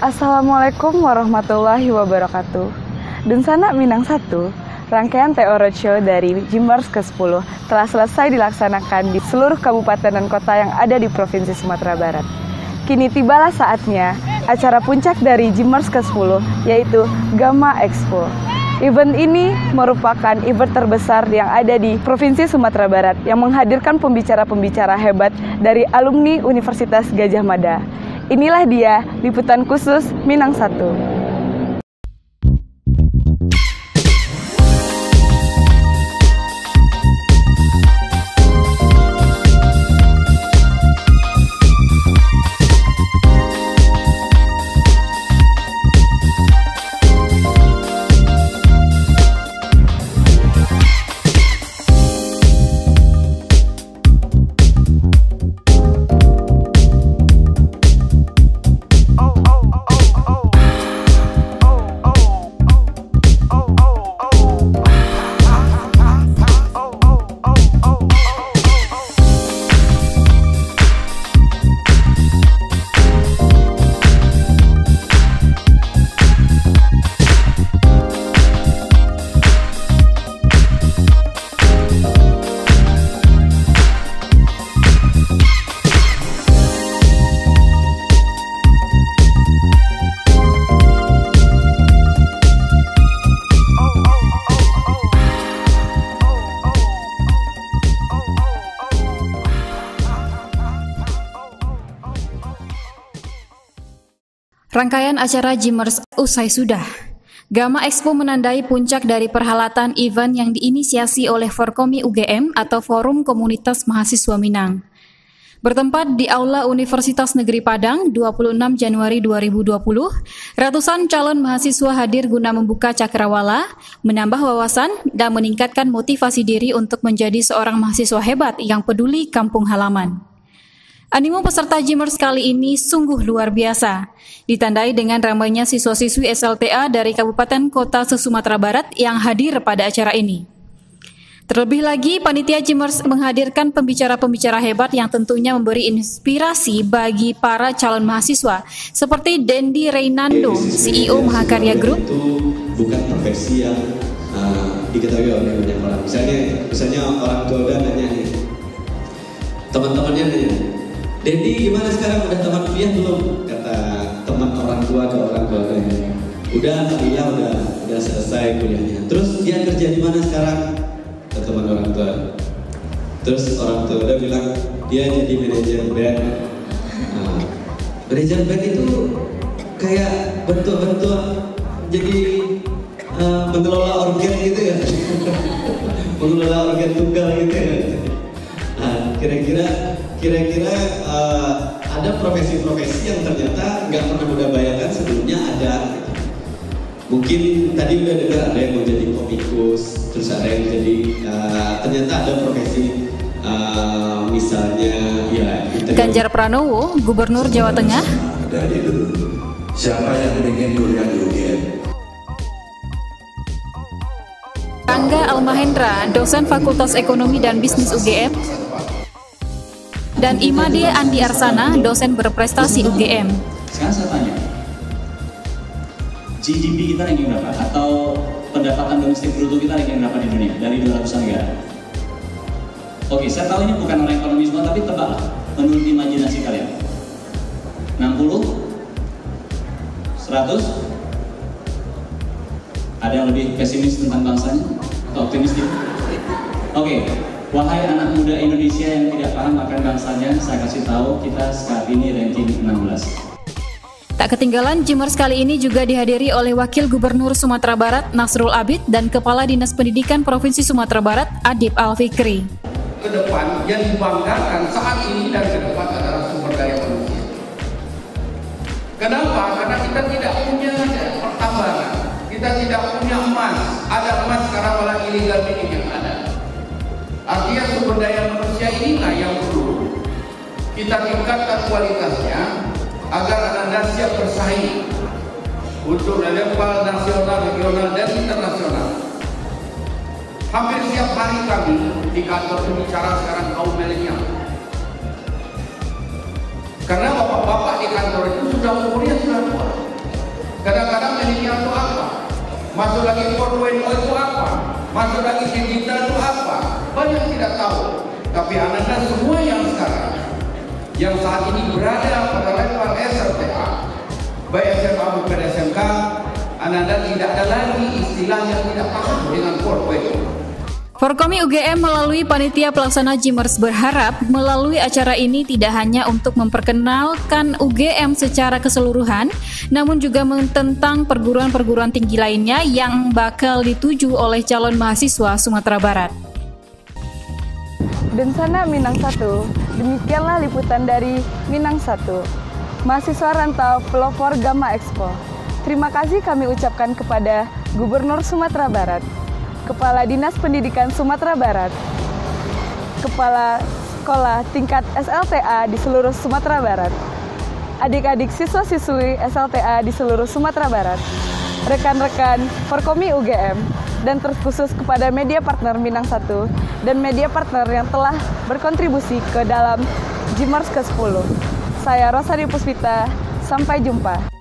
Assalamualaikum warahmatullahi wabarakatuh. Dunsana Minang 1, rangkaian TO Roadshow dari Jimmers ke-10 telah selesai dilaksanakan di seluruh kabupaten dan kota yang ada di Provinsi Sumatera Barat. Kini tibalah saatnya acara puncak dari Jimmers ke-10, yaitu Gamma Expo. Event ini merupakan event terbesar yang ada di Provinsi Sumatera Barat yang menghadirkan pembicara-pembicara hebat dari alumni Universitas Gadjah Mada. Inilah dia liputan khusus Minang 1. Rangkaian acara Jimmers usai sudah. Gamma Expo menandai puncak dari perhelatan event yang diinisiasi oleh Forkomi UGM atau Forum Komunitas Mahasiswa Minang. Bertempat di Aula Universitas Negeri Padang 26 Januari 2020, ratusan calon mahasiswa hadir guna membuka cakrawala, menambah wawasan, dan meningkatkan motivasi diri untuk menjadi seorang mahasiswa hebat yang peduli kampung halaman. Animo peserta Jimmers kali ini sungguh luar biasa, ditandai dengan ramainya siswa-siswi SLTA dari kabupaten kota se-Sumatera Barat yang hadir pada acara ini. Terlebih lagi, panitia Jimmers menghadirkan pembicara-pembicara hebat yang tentunya memberi inspirasi bagi para calon mahasiswa, seperti Dendi Reynando, CEO Mahakarya Group. Itu bukan profesi yang diketahui oleh banyak orang. Misalnya orang tua udah nanya nih, teman-temannya nanya, Dendi gimana sekarang, udah teman kuliah belum? Kata teman orang tua ke orang tua tanya. Udah, alhamdulillah udah selesai kuliahnya. Terus dia kerja di mana sekarang? Kata teman orang tua. Terus orang tua udah bilang dia jadi manajer band. Nah, manajer band itu kayak bentuk-bentuk jadi mengelola organ gitu ya. Mengelola organ tunggal gitu ya. Nah, kira-kira ada profesi-profesi yang ternyata nggak pernah udah bayangkan sebelumnya ada. Mungkin tadi udah dengar ada yang mau jadi komikus, terus ada yang jadi ternyata ada profesi misalnya ya. Ganjar Pranowo, Gubernur Jawa Tengah. Dari dulu, siapa yang ingin kuliah di UGM? Angga Almahendra, dosen Fakultas Ekonomi dan Bisnis UGM. Dan Imade Andi Arsana, dosen berprestasi UGM. Sekarang saya tanya, GDP kita ranking berapa? Atau pendapatan domestik bruto kita ranking berapa di dunia? Dari 200 negara. Oke, saya tahu ini bukan orang ekonomi semua, tapi tebak menurut imajinasi kalian. 60? 100? Ada yang lebih pesimis tentang bangsanya? Atau optimistik? Oke. Wahai anak muda Indonesia yang tidak paham akan bangsanya, saya kasih tahu kita saat ini ranking 16. Tak ketinggalan, Jimmers kali ini juga dihadiri oleh Wakil Gubernur Sumatera Barat Nasrul Abid dan Kepala Dinas Pendidikan Provinsi Sumatera Barat Adip Alfikri. Ke depan yang dibanggakan saat ini dan ke depan adalah sumber daya manusia. Kenapa? Karena kita tidak punya pertambangan, kita tidak punya emas. Ada emas sekarang malah illegal mining yang ada. Artinya sumber daya manusia inilah yang perlu kita tingkatkan kualitasnya agar Anda siap bersaing untuk level nasional, regional, dan internasional. Hampir setiap hari kami di kantor berbicara sekarang kaum milenial. Karena bapak-bapak di kantor itu sudah umurnya sudah tua. Kadang-kadang milenial itu apa? Masuk lagi 4.0 itu apa? Masuk lagi digital itu apa? Banyak tidak tahu. Tapi Ananda semua yang sekarang, yang saat ini berada pada level SLTA, baik SMA maupun SMK, Ananda tidak ada lagi istilah yang tidak paham dengan 4.0. Forkomi UGM melalui Panitia Pelaksana Jimmers berharap melalui acara ini tidak hanya untuk memperkenalkan UGM secara keseluruhan, namun juga tentang perguruan-perguruan tinggi lainnya yang bakal dituju oleh calon mahasiswa Sumatera Barat. Dan sana Minang 1, demikianlah liputan dari Minang 1, mahasiswa rantau pelopor Gamma Expo. Terima kasih kami ucapkan kepada Gubernur Sumatera Barat, Kepala Dinas Pendidikan Sumatera Barat, Kepala Sekolah Tingkat SLTA di seluruh Sumatera Barat, adik-adik siswa-siswi SLTA di seluruh Sumatera Barat, rekan-rekan Forkomi UGM, dan terkhusus kepada media partner Minang 1 dan media partner yang telah berkontribusi ke dalam Jimmers ke-10. Saya Rosari Puspita, sampai jumpa.